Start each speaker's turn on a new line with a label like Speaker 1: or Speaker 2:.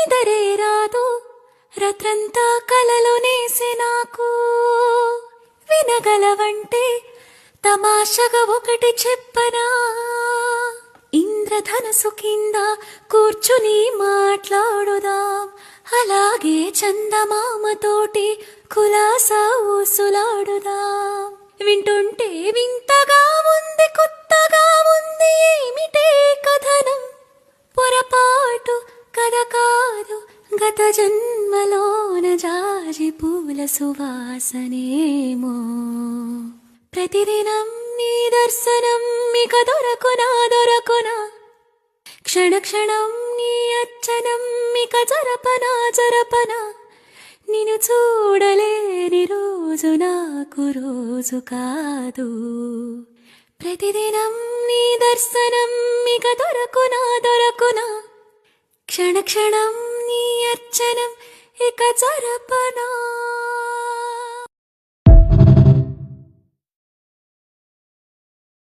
Speaker 1: నిదరే రాదు రాత్రంతా కలలో నేసే నాకు వినగలవంటే తమాషగా ఒకటి చెప్పనా ఇంద్రధనసు కింద కూర్చుని మాట్లాడుదాం అలాగే చందమామతోటి కులాసా ఊసులాడుదాం వింటుంటే వింతగా ఉంది కొత్తగా ఉంది ఏమిటే కథనం పొరపాటు కథ కాదు గత జన్మలోన జాజి పూల సువాసనేమో ప్రతిదినం నీ దర్శనం ఇక దొరకునా క్షణ క్షణం నీ అర్చనం ఇక జరపనా నిన్ను చూడలేని రోజు నాకు రోజు కాదు ప్రతిదినం నీ దర్శనం ఇక దొరకునా క్షణ క్షణం నీ అర్చనం ఇక జరపనా